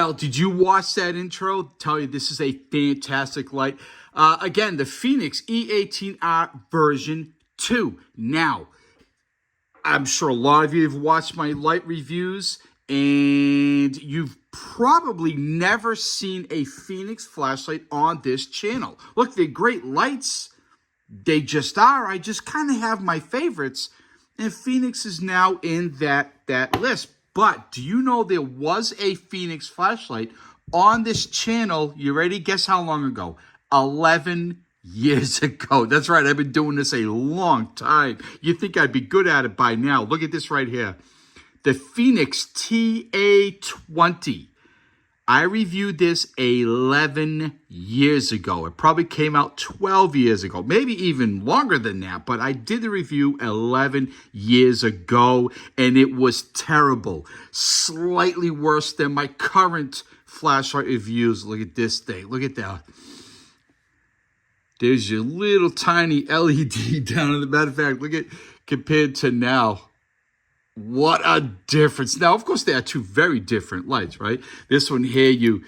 Well, did you watch that intro? Tell you this is a fantastic light. Again, the Fenix E18R version 2. Now, I'm sure a lot of you have watched my light reviews, and you've probably never seen a Fenix flashlight on this channel. Look, they're great lights. They just are. I just kind of have my favorites, and Fenix is now in that list. But do you know there was a Fenix flashlight on this channel? You ready? Guess how long ago? 11 years ago. That's right. I've been doing this a long time. You'd think I'd be good at it by now. Look at this right here. The Fenix TA20. I reviewed this 11 years ago. It probably came out 12 years ago, maybe even longer than that, but I did the review 11 years ago, and it was terrible. Slightly worse than my current flashlight reviews. Look at this thing. Look at that. There's your little tiny LED down in the matter of fact. Look at compared to now. What a difference. Now, of course, they are two very different lights, right? This one here, you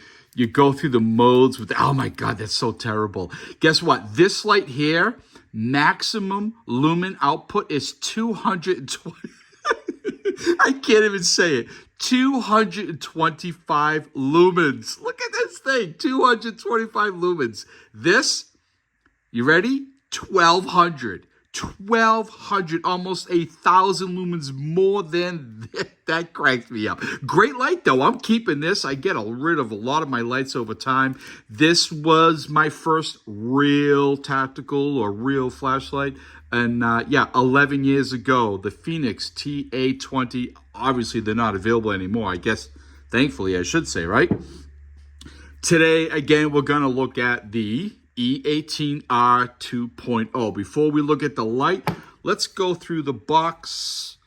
go through the modes with, oh my God, that's so terrible. Guess what? This light here, maximum lumen output is 220. I can't even say it. 225 lumens. Look at this thing, 225 lumens. This, you ready? 1200. 1,200, almost 1,000 lumens more than that. Cranks me up. Great light, though. I'm keeping this. I get rid of a lot of my lights over time. This was my first real tactical or real flashlight. And yeah, 11 years ago, the Fenix TA20. Obviously, they're not available anymore. I guess, thankfully, I should say, right? Today, again, we're going to look at the E18R 2.0. Before we look at the light, let's go through the box.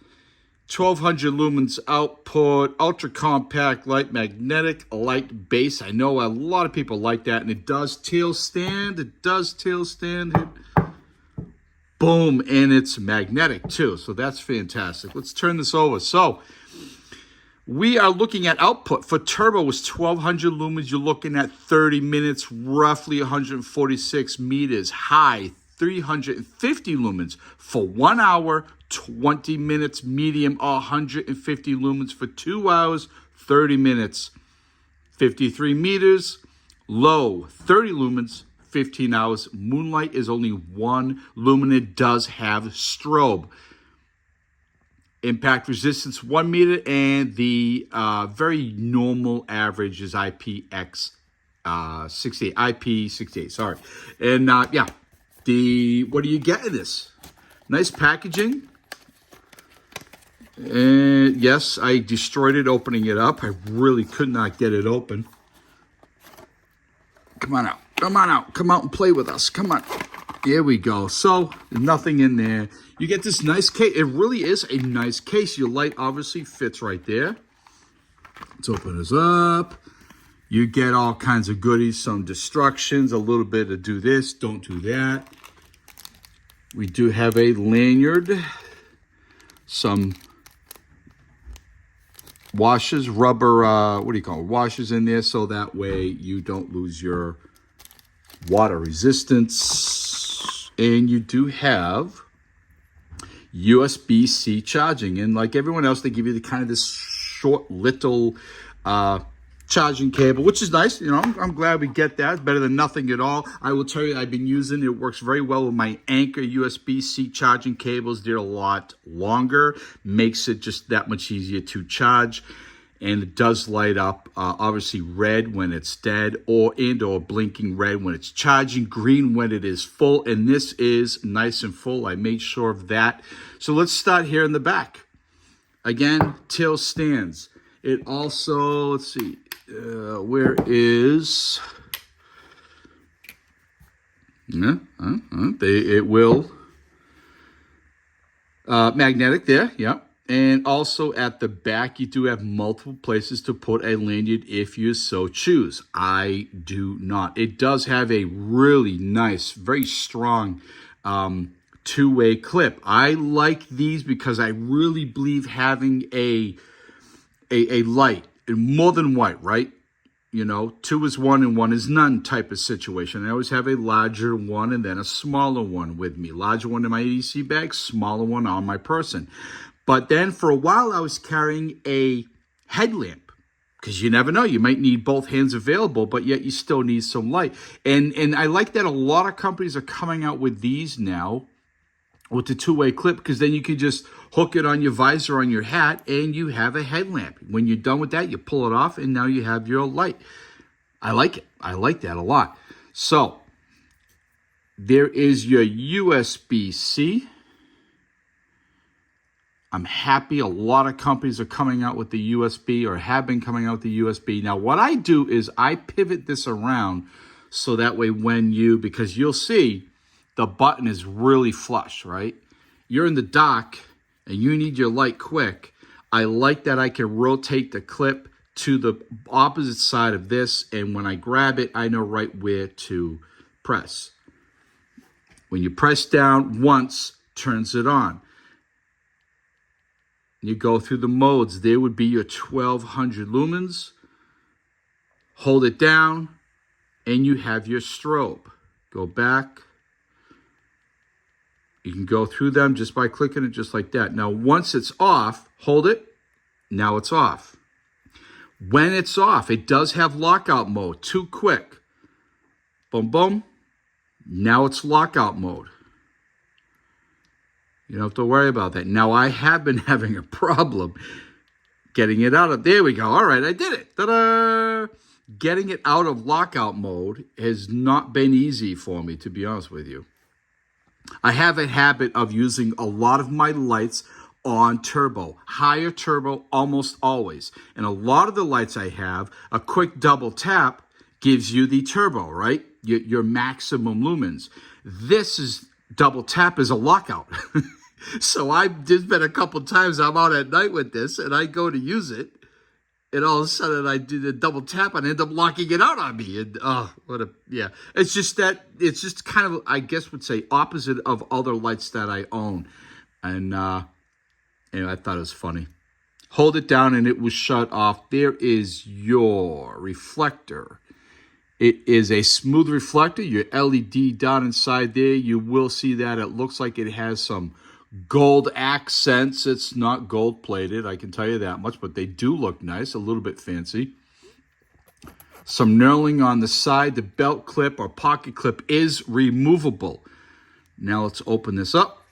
1200 lumens output, ultra compact light, magnetic light base. I know a lot of people like that, and it does tail stand. It does tail stand. Boom, and it's magnetic too, so that's fantastic. Let's turn this over. So we are looking at output. For turbo was 1200 lumens. You're looking at 30 minutes, roughly 146 meters. High, 350 lumens. For 1 hour, 20 minutes. Medium, 150 lumens. For 2 hours, 30 minutes. 53 meters. Low, 30 lumens. 15 hours. Moonlight is only 1 lumen. It does have strobe. Impact resistance 1 meter, and the very normal average is IP68. Sorry, and yeah, what do you get in this? Nice packaging, and yes, I destroyed it opening it up. I really could not get it open. Come on out, come on out, come out and play with us. Come on. Here we go. So, nothing in there. You get this nice case. It really is a nice case. Your light obviously fits right there. Let's open this up. You get all kinds of goodies, some destructions, a little bit of do this, don't do that. We do have a lanyard, some washers, rubber, what do you call it, washers in there, so that way you don't lose your water resistance. And you do have USB-C charging. And like everyone else, they give you the kind of this short little charging cable, which is nice. You know, I'm glad we get that. It's better than nothing at all. I will tell you, I've been using it. It works very well with my Anchor USB-C charging cables. They're a lot longer. Makes it just that much easier to charge. And it does light up, obviously red when it's dead, or blinking red when it's charging, green when it is full, and this is nice and full. I made sure of that. So let's start here in the back. Again, tail stands. It also, let's see, where is, it will, magnetic there, yeah. And also at the back, you do have multiple places to put a lanyard if you so choose. I do not. It does have a really nice, very strong two-way clip. I like these because I really believe having a light, more than white, right? You know, 2 is 1 and 1 is none type of situation. I always have a larger one and then a smaller one with me. Larger one in my EDC bag, smaller one on my person. But then for a while I was carrying a headlamp because you never know. You might need both hands available, but yet you still need some light. And I like that a lot of companies are coming out with these now with the 2-way clip, because then you can just hook it on your visor on your hat and you have a headlamp. When you're done with that, you pull it off and now you have your light. I like it. I like that a lot. So there is your USB-C. I'm happy a lot of companies are coming out with the USB or have been coming out with the USB. Now what I do is I pivot this around so that way because you'll see the button is really flush, right? You're in the dock and you need your light quick. I like that I can rotate the clip to the opposite side of this, and when I grab it, I know right where to press. When you press down once, turns it on. You go through the modes. There would be your 1200 lumens. Hold it down, and you have your strobe. Go back. You can go through them just by clicking it just like that. Now, once it's off, hold it. Now it's off. When it's off, it does have lockout mode. Too quick. Boom, boom. Now it's lockout mode. You don't have to worry about that. Now, I have been having a problem getting it out of... There we go. All right, I did it. Ta-da! Getting it out of lockout mode has not been easy for me, to be honest with you. I have a habit of using a lot of my lights on turbo, higher turbo almost always. And a lot of the lights I have, a quick double tap gives you the turbo, right? Your maximum lumens. This is double tap is a lockout. So there's been a couple times I'm out at night with this and I go to use it. And all of a sudden I do the double tap and end up locking it out on me. And yeah. It's just kind of, I guess would say, opposite of other lights that I own. And anyway, I thought it was funny. Hold it down and it will shut off. There is your reflector. It is a smooth reflector. Your LED down inside there, you will see that it looks like it has some gold accents. It's not gold plated, I can tell you that much, but they do look nice, a little bit fancy. Some knurling on the side. The belt clip or pocket clip is removable. Now let's open this up.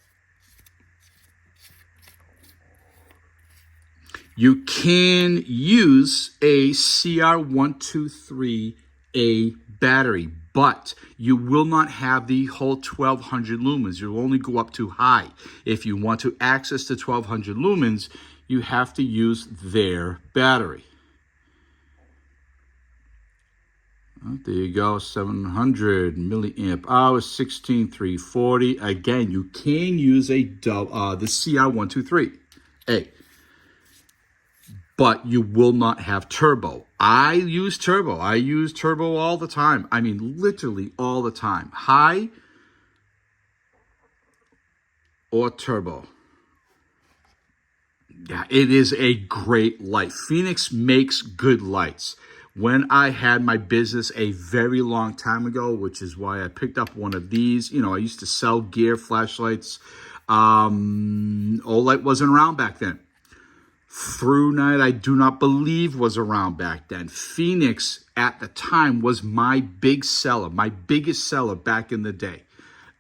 You can use a CR123A battery, but you will not have the whole 1200 lumens. You'll only go up to high. If you want to access the 1200 lumens, you have to use their battery. Oh, there you go, 700 milliamp hours, 16340. Again, you can use the CR123A. But you will not have turbo. I use turbo. I use turbo all the time. I mean, literally all the time. High or turbo. Yeah, it is a great light. Fenix makes good lights. When I had my business a very long time ago, which is why I picked up one of these. You know, I used to sell gear, flashlights. Olight wasn't around back then. Through Night, I do not believe was around back then. Fenix, at the time, was my big seller, my biggest seller back in the day.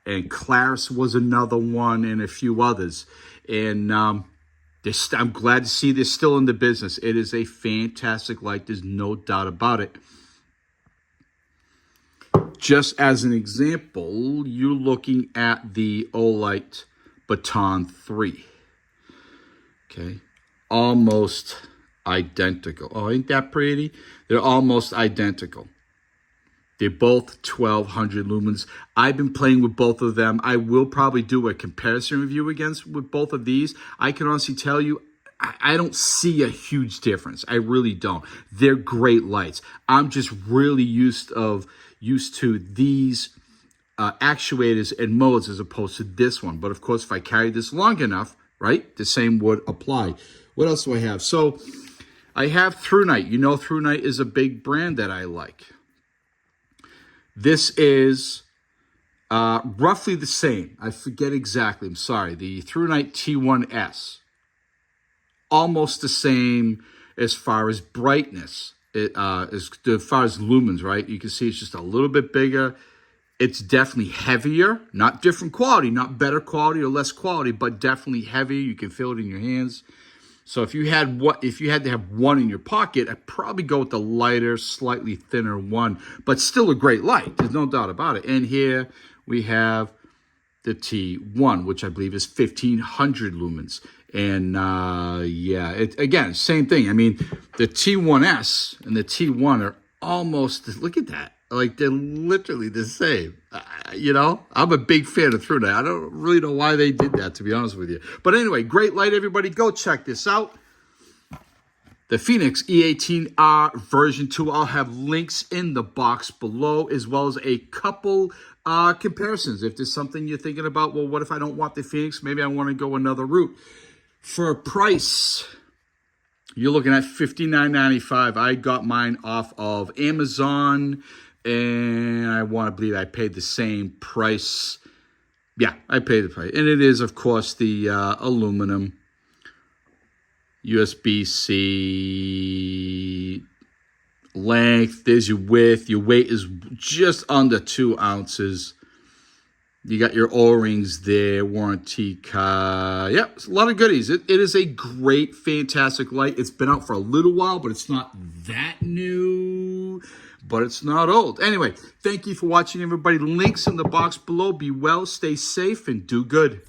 And Claris was another one and a few others. And I'm glad to see they're still in the business. It is a fantastic light. There's no doubt about it. Just as an example, you're looking at the Olight Baton 3. Okay. Almost identical. Oh, ain't that pretty? They're almost identical. They're both 1200 lumens. I've been playing with both of them. I will probably do a comparison review with both of these. I can honestly tell you, I don't see a huge difference. I really don't. They're great lights. I'm just really used to these actuators and modes as opposed to this one. But of course, if I carry this long enough, right, the same would apply. What else do I have? So I have Through Night. You know Through Night is a big brand that I like. This is roughly the same. I forget exactly. I'm sorry. The Through Night T1S. Almost the same as far as brightness. As far as lumens, right? You can see it's just a little bit bigger. It's definitely heavier. Not different quality. Not better quality or less quality. But definitely heavy. You can feel it in your hands. So if you had to have one in your pocket, I'd probably go with the lighter, slightly thinner one, but still a great light. There's no doubt about it. And here we have the T1, which I believe is 1500 lumens. And yeah, again, same thing. I mean, the T1S and the T1 are almost, look at that. Like, they're literally the same. You know, I'm a big fan of Through Night. I don't really know why they did that, to be honest with you. But anyway, great light, everybody. Go check this out. The Fenix E18R version 2. I'll have links in the box below, as well as a couple comparisons. If there's something you're thinking about, well, what if I don't want the Fenix? Maybe I want to go another route. For a price, you're looking at $59.95. I got mine off of Amazon. And I want to believe I paid the same price. Yeah, I paid the price. And it is, of course, the aluminum USB-C length. There's your width. Your weight is just under 2 ounces. You got your O-rings there, warranty card. Yeah, it's a lot of goodies. It is a great, fantastic light. It's been out for a little while, but it's not that new. But it's not old. Anyway, thank you for watching, everybody. Links in the box below. Be well, stay safe, and do good.